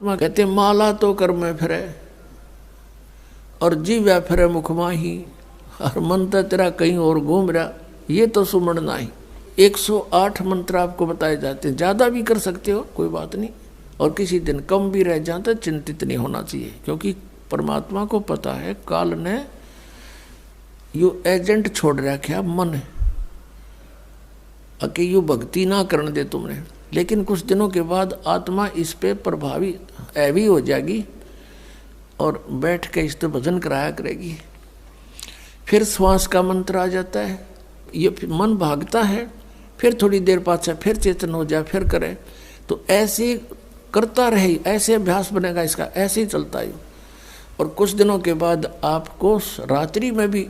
कहते माला तो कर में फिरे और जीव्या फिरे मुख माही, और मंत्र तेरा कहीं और घूम रहा, ये तो सुमण नहीं। 108 मंत्र आपको बताए जाते हैं, ज़्यादा भी कर सकते हो कोई बात नहीं, और किसी दिन कम भी रह जाता चिंतित नहीं होना चाहिए, क्योंकि परमात्मा को पता है काल ने यू एजेंट छोड़ रखा मन कि यू भक्ति ना करने दे तुमने। लेकिन कुछ दिनों के बाद आत्मा इस पे प्रभावी ऐवी हो जाएगी और बैठ के इस पे भजन कराया करेगी। फिर श्वास का मंत्र आ जाता है, ये मन भागता है, फिर थोड़ी देर पाछा फिर चेतन हो जाए, फिर करे, तो ऐसे करता रहे, ऐसे अभ्यास बनेगा इसका, ऐसे ही चलता है। और कुछ दिनों के बाद आपको रात्रि में भी,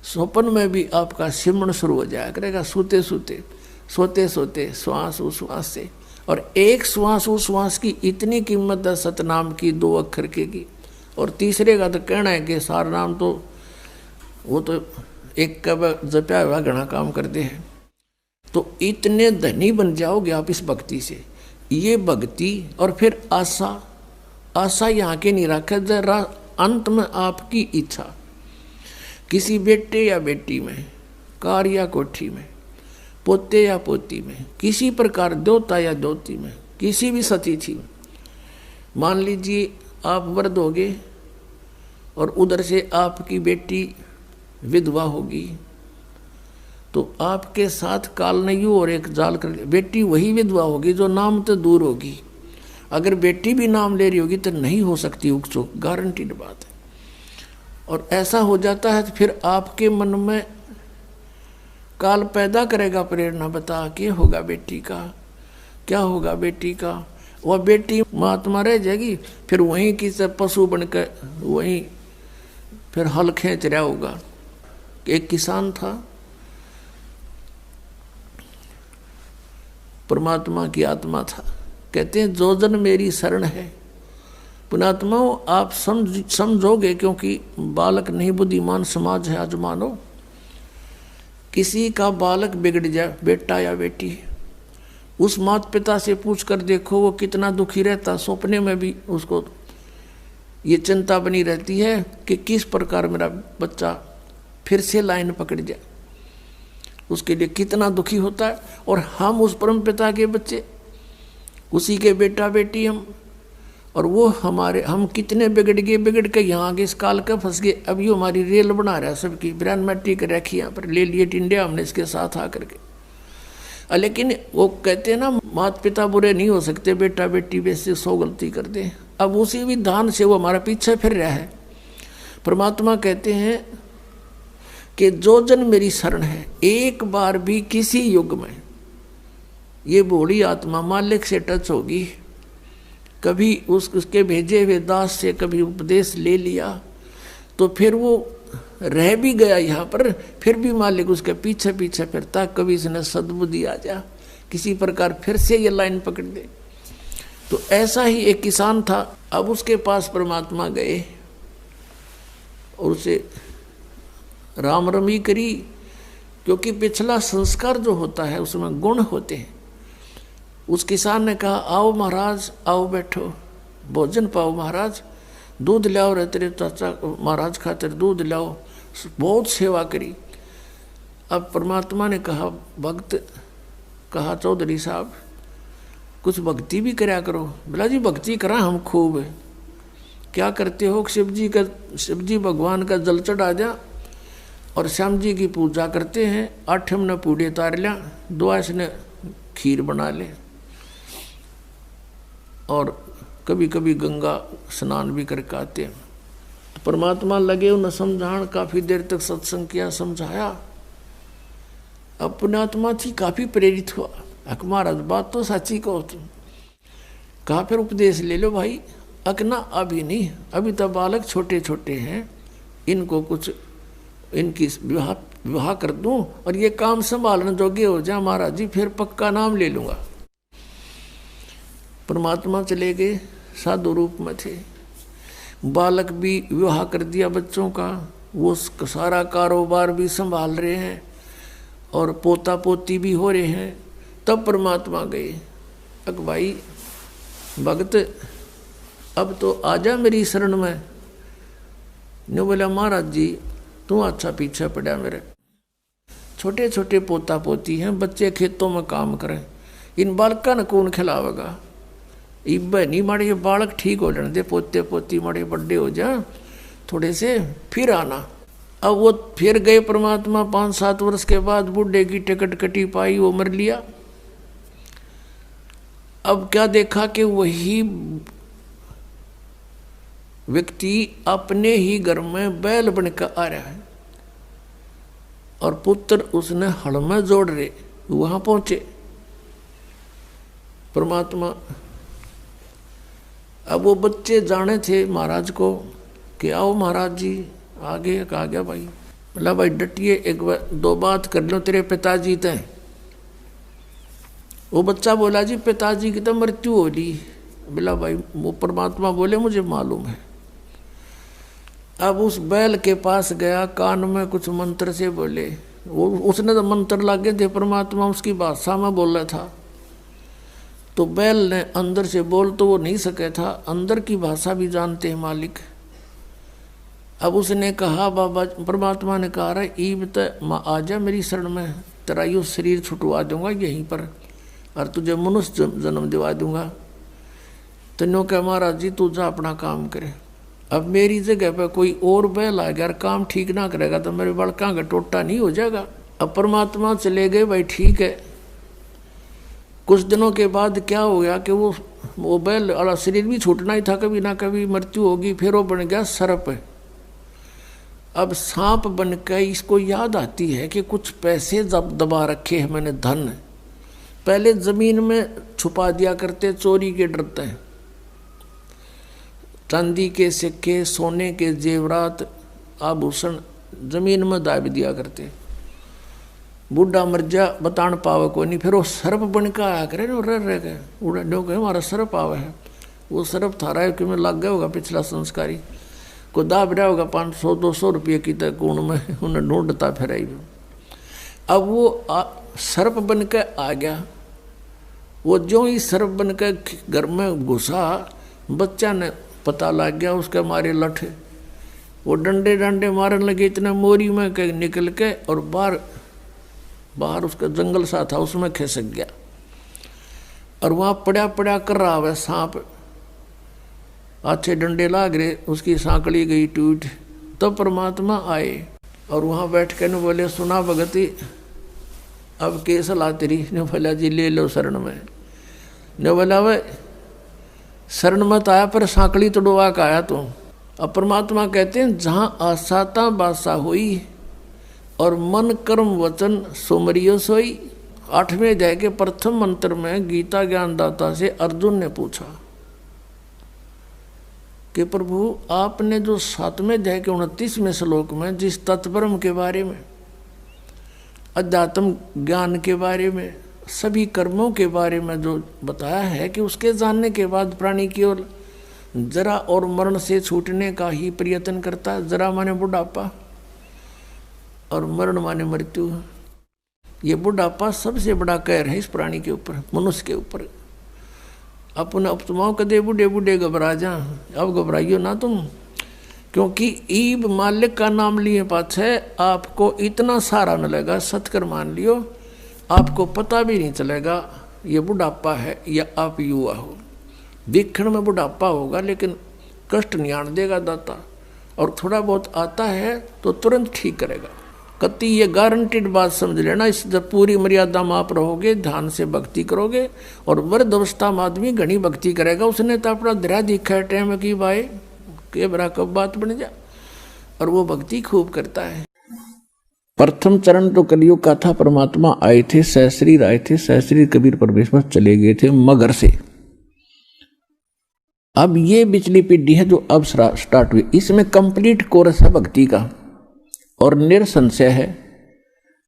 स्वप्न में भी आपका सिमरण शुरू हो जाया करेगा, सोते सोते सोते सोते श्वास उश्वास से। और एक श्वास उश्वास की इतनी कीमत है सतनाम की, 2 अक्षर की, और तीसरे का तो कहना है कि सार नाम तो वो तो एक का जप्या हुआ घना काम करते हैं। तो इतने धनी बन जाओगे आप इस भक्ति से। ये भक्ति और फिर आशा, आशा यहाँ के नहीं रखा, जरा अंत में आपकी इच्छा, किसी बेटे या बेटी में, कार या कोठी में, पोते या पोती में, किसी प्रकार देवता या देवती में, किसी भी सतिथि में। मान लीजिए आप वृद्ध होगे और उधर से आपकी बेटी विधवा होगी, तो आपके साथ काल ने यूँ और एक जाल कर, बेटी वही विधवा होगी जो नाम तो दूर होगी। अगर बेटी भी नाम ले रही होगी तो नहीं हो सकती उकचुक, गारंटीड बात है। और ऐसा हो जाता है तो फिर आपके मन में काल पैदा करेगा प्रेरणा, बता क्या होगा बेटी का, क्या होगा बेटी का। वह बेटी महात्मा रह जाएगी, फिर वहीं की से पशु बनकर वहीं फिर हल खींच रहा होगा। एक किसान था, परमात्मा की आत्मा था, कहते हैं जो जन मेरी शरण है। पुणात्माओं आप समझोगे, क्योंकि बालक नहीं बुद्धिमान समाज है आज मानो। किसी का बालक बिगड़ जाए, बेटा या बेटी, उस माता पिता से पूछ कर देखो वो कितना दुखी रहता। सपने में भी उसको ये चिंता बनी रहती है कि किस प्रकार मेरा बच्चा फिर से लाइन पकड़ जाए, उसके लिए कितना दुखी होता है। और हम उस परम पिता के बच्चे, उसी के बेटा बेटी हम, और वो हमारे, हम कितने बिगड़ के यहाँ आगे इस काल का फंस गए। अब ये हमारी रेल बना रहा है सबकी, ब्रांड मैट्रिक रखी यहाँ पर, ले लिए इंडिया हमने इसके साथ आकर के। लेकिन वो कहते हैं ना माता पिता बुरे नहीं हो सकते, बेटा बेटी वैसे 100 गलती कर दे। अब उसी विधान से वो हमारा पीछे फिर रहा है। परमात्मा कहते हैं कि जो जन मेरी शरण है, एक बार भी किसी युग में ये भोली आत्मा मालिक से टच होगी, कभी उसके भेजे हुए दास से कभी उपदेश ले लिया, तो फिर वो रह भी गया यहाँ पर, फिर भी मालिक उसके पीछे पीछे फिरता, कभी इसने सद्बुद्धि आ जा, किसी प्रकार फिर से ये लाइन पकड़ दे। तो ऐसा ही एक किसान था। अब उसके पास परमात्मा गए और उसे राम रमी करी, क्योंकि पिछला संस्कार जो होता है उसमें गुण होते हैं। उस किसान ने कहा आओ महाराज, आओ बैठो, भोजन पाओ महाराज, दूध लाओ रे तेरे चाचा महाराज खातिर दूध लाओ। बहुत सेवा करी। अब परमात्मा ने कहा, भक्त कहा चौधरी साहब कुछ भक्ति भी कराया करो। बोला जी भक्ति करा हम खूब। क्या करते हो? शिव जी भगवान का जल चढ़ा जा और श्याम जी की पूजा करते हैं, 8 ने पूड़े तार लिया, 2 ने खीर बना ले, और कभी कभी गंगा स्नान भी करके आते हैं। परमात्मा लगे उन्हें समझान, काफ़ी देर तक सत्संग किया, समझाया। अब पुण्यात्मा थी काफ़ी प्रेरित हुआ, अक महाराज बात तो सच्ची कहो तुम। कहा फिर उपदेश ले लो भाई। अकना अभी नहीं, अभी तो बालक छोटे छोटे हैं, इनको कुछ इनकी विवाह कर दूं और ये काम संभालने जोगे हो जा महाराज जी, फिर पक्का नाम ले लूँगा। परमात्मा चले गए, साधु रूप में थे। बालक भी विवाह कर दिया बच्चों का, वो सारा कारोबार भी संभाल रहे हैं और पोता पोती भी हो रहे हैं। तब परमात्मा गए, अक भाई भगत अब तो आजा मेरी शरण में। ने बोला महाराज जी तू अच्छा पीछे पड़ा मेरे, छोटे छोटे पोता पोती हैं, बच्चे खेतों में काम करें, इन बालका ने कौन खिलावेगा। इब नहीं माड़े ये बालक ठीक हो लेने दे, पोते पोती माड़े बड़े हो जा थोड़े से, फिर आना। अब वो फिर गए परमात्मा, 5-7 वर्ष के बाद बूढ़े की टिकट कटी पाई, वो मर लिया। अब क्या देखा कि वही व्यक्ति अपने ही घर में बैल बनकर आ रहा है और पुत्र उसने हल में जोड़ रहे। वहां पहुंचे परमात्मा। अब वो बच्चे जाने थे महाराज को कि आओ महाराज जी आगे। कहा गया भाई, बोला भाई डटिए, एक बार 2 बात कर लो तेरे पिताजी ते। वो बच्चा बोला जी पिताजी की तो मृत्यु हो ली। बोला भाई वो परमात्मा बोले मुझे मालूम है। अब उस बैल के पास गया, कान में कुछ मंत्र से बोले। वो उसने तो मंत्र लागे थे, परमात्मा उसकी भाषा में बोल रहा था। तो बैल ने अंदर से बोल तो वो नहीं सके था, अंदर की भाषा भी जानते हैं मालिक। अब उसने कहा बाबा, परमात्मा ने कहा रहा ईब तो आजा मेरी शरण में, तेरा यो शरीर छुटवा दूंगा यहीं पर और तुझे मनुष्य जन्म दिवा दूंगा। तो नो कह महाराज जी तू जा अपना काम करे। अब मेरी जगह पे कोई और बैल आ गया और काम ठीक ना करेगा तो मेरे बड़का का टोटा नहीं हो जाएगा। अब परमात्मा चले गए, भाई ठीक है। कुछ दिनों के बाद क्या हो गया कि वो बैल वाला शरीर भी छूटना ही था, कभी ना कभी मृत्यु होगी। फिर वो बन गया सर्प। अब सांप बन के इसको याद आती है कि कुछ पैसे जब दबा रखे हैं मैंने, धन पहले जमीन में छुपा दिया करते, चोरी के डरते हैं। चांदी के सिक्के, सोने के जेवरात, आभूषण जमीन में दाब दिया करते। बूढ़ा मर जा बतान पावे को नहीं, फिर वो सर्प बन के आया करे ना, रह गए उड़ा नो कहे हमारा सर्प आवा है। वो सर्प थारा है कि में लग गया होगा पिछला संस्कारी को, दाब रहा होगा 500-200 रुपये की तक गुण में, उन्हें ढूंढता फिर आई। अब वो सर्प बन के आ गया। वो जो ही सर्प बन के घर में घुसा, बच्चा ने पता लग गया, उसके मारे लठ वो डंडे डंडे मारने लगे, इतने मोरी में के निकल के और बाहर उसका जंगल सा था उसमें खिसक गया और वहाँ पड़ा पड़ा कर रहा है सांप। अच्छे डंडे लाग रहे, उसकी सांकड़ी गई टूट। तो परमात्मा आए और वहाँ बैठ के न बोले सुना भगती अब के सलाह तेरी। ने बोला जी ले लो शरण में। ने बोला वह शरण मत आया पर सांकड़ी तोड़वा का आया तो। अब परमात्मा कहते हैं जहाँ आसाता बासा हुई और मन कर्म वचन सुमरियो सोई। 8वें अध्याय के प्रथम मंत्र में गीता ज्ञानदाता से अर्जुन ने पूछा कि प्रभु आपने जो 7वें अध्याय के 29वें श्लोक में जिस तत्परम के बारे में, अध्यात्म ज्ञान के बारे में, सभी कर्मों के बारे में जो बताया है कि उसके जानने के बाद प्राणी की ओर जरा और मरण से छूटने का ही प्रयत्न करता है। जरा माने बुढ़ापा और मरण माने मृत्यु। ये बुढ़ापा सबसे बड़ा कहर है इस प्राणी के ऊपर, मनुष्य के ऊपर। अपने अपतमाओं कदे बूढ़े बूढ़े घबरा जा, अब घबराइयो ना तुम, क्योंकि ईब मालिक का नाम लिए पाछे आपको इतना सारा मिलेगा, सत्कर मान लियो, आपको पता भी नहीं चलेगा ये बुढ़ापा है या आप युवा हो। दिखण में बुढ़ापा होगा लेकिन कष्ट नहीं आने देगा दाता, और थोड़ा बहुत आता है तो तुरंत ठीक करेगा। कति ये गारंटीड बात समझ लेना। इस जब पूरी मर्यादा में आप रहोगे, ध्यान से भक्ति करोगे, और वृद्ध अवस्था में आदमी घनी भक्ति करेगा। उसने तो अपना दरिया दिखा है टाइम की भाई के बरा कब बात बन जा, और वो भक्ति खूब करता है। प्रथम चरण तो कलियुग का था। परमात्मा आए थे, सहस्री आए थे, सहस्री कबीर परमेश्वर चले गए थे मगर से। अब ये पिछली पीढ़ी है जो अब स्टार्ट हुई, इसमें कंप्लीट कोर्स है भक्ति का और निरसंशय है,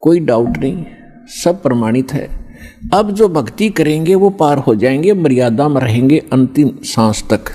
कोई डाउट नहीं, सब प्रमाणित है। अब जो भक्ति करेंगे वो पार हो जाएंगे, मर्यादा में रहेंगे अंतिम सांस तक,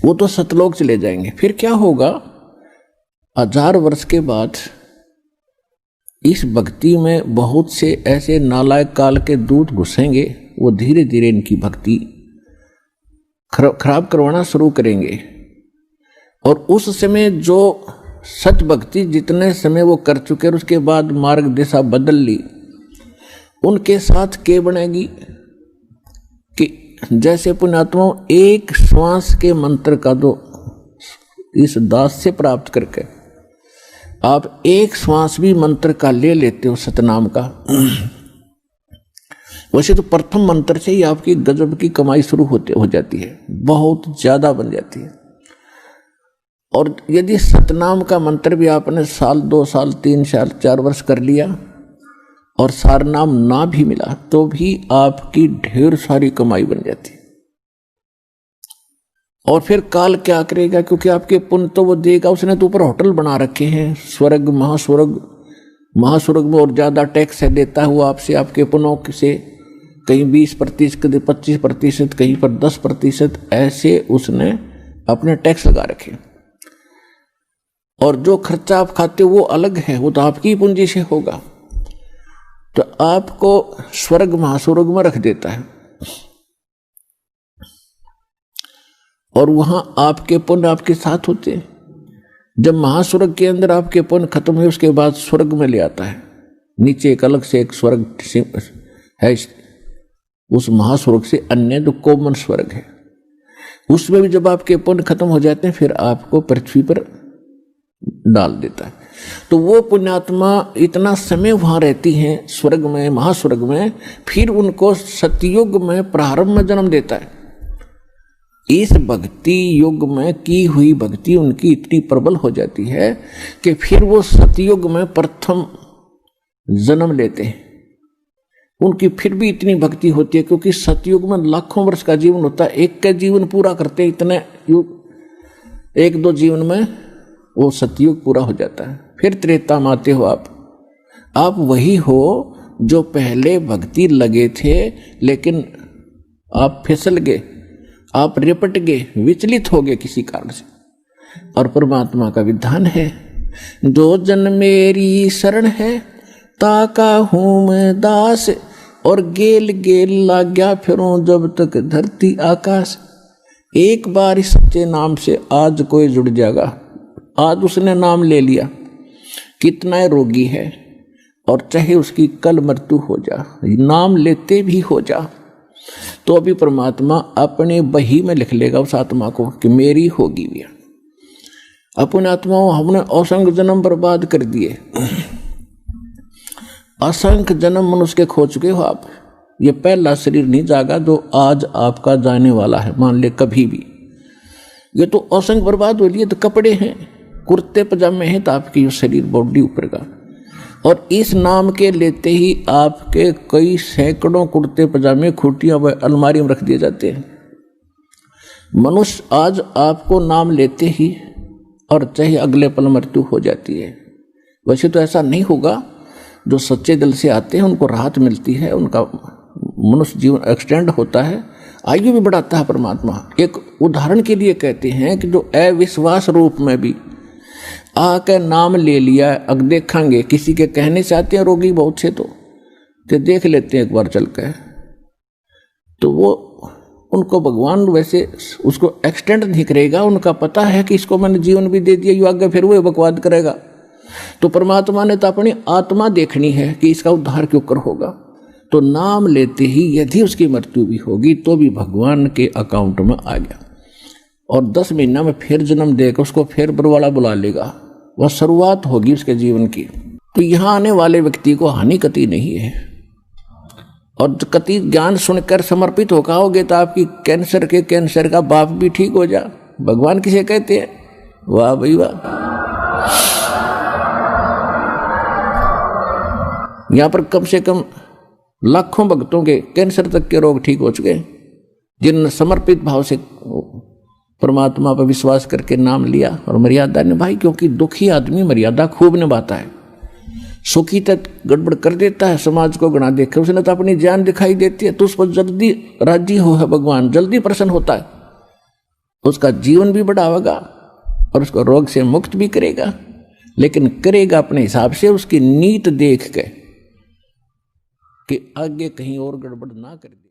वो तो सतलोक चले जाएंगे। फिर क्या होगा, 1000 वर्ष के बाद इस भक्ति में बहुत से ऐसे नालायक काल के दूत घुसेंगे, वो धीरे धीरे इनकी भक्ति खराब करवाना शुरू करेंगे। और उस समय जो सच भक्ति जितने समय वो कर चुके और उसके बाद मार्ग दिशा बदल ली, उनके साथ क्या बनेगी कि जैसे पुण्यात्माओं एक श्वास के मंत्र का दो इस दास से प्राप्त करके आप एक श्वास भी मंत्र का ले लेते हो सतनाम का, वैसे तो प्रथम मंत्र से ही आपकी गजब की कमाई शुरू हो जाती है, बहुत ज्यादा बन जाती है। और यदि सतनाम का मंत्र भी आपने साल 2 साल 3 साल 4 वर्ष कर लिया और सारनाम ना भी मिला तो भी आपकी ढेर सारी कमाई बन जाती है। और फिर काल क्या करेगा, क्योंकि आपके पुण्य तो वो देगा, उसने तो ऊपर होटल बना रखे हैं स्वर्ग महास्वर्ग में, और ज्यादा टैक्स है देता हुआ आपसे, आपके पुण्यों से कहीं 20%, कहीं 25%, कहीं पर 10%, ऐसे उसने अपने टैक्स लगा रखे। और जो खर्चा आप खाते हो वो अलग है, वो तो आपकी पूंजी से होगा, तो आपको स्वर्ग महास्वर्ग में रख देता है। और वहां आपके पुण्य आपके साथ होते हैं। जब महास्वर्ग के अंदर आपके पुण्य खत्म हुए उसके बाद स्वर्ग में ले आता है, नीचे एक अलग से एक स्वर्ग है, उस महास्वर्ग से अन्य जो कॉमन स्वर्ग है, उसमें भी जब आपके पुण्य खत्म हो जाते हैं फिर आपको पृथ्वी पर डाल देता है। तो वो पुण्यात्मा इतना समय वहां रहती हैं स्वर्ग में महास्वर्ग में, फिर उनको सतयुग में प्रारंभ में जन्म देता है। इस भक्ति युग में की हुई भक्ति उनकी इतनी प्रबल हो जाती है कि फिर वो सतयुग में प्रथम जन्म लेते हैं। उनकी फिर भी इतनी भक्ति होती है क्योंकि सतयुग में लाखों वर्ष का जीवन होता है, एक का जीवन पूरा करते इतने युग, 1-2 जीवन में वो सतयुग पूरा हो जाता है। फिर त्रेता में आते हो आप वही हो जो पहले भक्ति लगे थे, लेकिन आप फिसल गए, आप रिपट गए, विचलित हो गए किसी कारण से। और परमात्मा का विधान है, जो जन मेरी शरण है ताका हूं मैं दास, और गेल गेल लाग्या फिरूं जब तक धरती आकाश। एक बार इस सच्चे नाम से आज कोई जुड़ जाएगा, आज उसने नाम ले लिया, कितना रोगी है और चाहे उसकी कल मृत्यु हो जा, नाम लेते भी हो जा, तो अभी परमात्मा अपने बही में लिख लेगा उस आत्मा को कि मेरी होगी भी। अपने आत्माओं हमने असंख्य जन्म बर्बाद कर दिए, असंख्य जन्म मनुष्य के खो चुके हो आप। ये पहला शरीर नहीं जागा जो आज आपका जाने वाला है, मान ले कभी भी। ये तो असंख्य बर्बाद हो लिए, तो कपड़े हैं, कुर्ते पजामे हैं, तो आपकी शरीर बॉडी ऊपर का, और इस नाम के लेते ही आपके कई सैकड़ों कुर्ते पजामे खूटियां व अलमारी में रख दिए जाते हैं। मनुष्य आज आपको नाम लेते ही और चाहे अगले पल मृत्यु हो जाती है। वैसे तो ऐसा नहीं होगा, जो सच्चे दिल से आते हैं उनको राहत मिलती है, उनका मनुष्य जीवन एक्सटेंड होता है, आयु भी बढ़ाता है परमात्मा। एक उदाहरण के लिए कहते हैं कि जो अविश्वास रूप में भी आके नाम ले लिया, अब देखेंगे किसी के कहने से आते हैं रोगी बहुत से, तो देख लेते हैं एक बार चल के, तो वो उनको भगवान वैसे उसको एक्सटेंड नहीं करेगा, उनका पता है कि इसको मैंने जीवन भी दे दिया, यू आगे फिर वो बकवाद करेगा। तो परमात्मा ने तो अपनी आत्मा देखनी है कि इसका उद्धार क्यों कर होगा, तो नाम लेते ही यदि उसकी मृत्यु भी होगी तो भी भगवान के अकाउंट में आ गया, और 10 महीना में फिर जन्म देकर उसको फिर बरवाला बुला लेगा, वह शुरुआत होगी उसके जीवन की। तो यहाँ आने वाले व्यक्ति को हानि कति नहीं है, और कति ज्ञान सुनकर समर्पित होकर आओगे तो आपकी कैंसर का बाप भी ठीक हो जा। भगवान किसे कहते हैं? वाह भाई वाह। यहाँ पर कम से कम लाखों भक्तों के कैंसर तक के रोग ठीक हो चुके हैं, जिन्होंने समर्पित भाव से परमात्मा पर विश्वास करके नाम लिया और मर्यादा निभाई। क्योंकि दुखी आदमी मर्यादा खूब निभाता है, सुखी तक गड़बड़ कर देता है, समाज को गणा देखे, उसने तो अपनी जान दिखाई देती है, तो उस पर जल्दी राजी हो है भगवान, जल्दी प्रसन्न होता है, उसका जीवन भी बढ़ावेगा और उसको रोग से मुक्त भी करेगा, लेकिन करेगा अपने हिसाब से, उसकी नीत देख के कि आगे कहीं और गड़बड़ ना कर दे।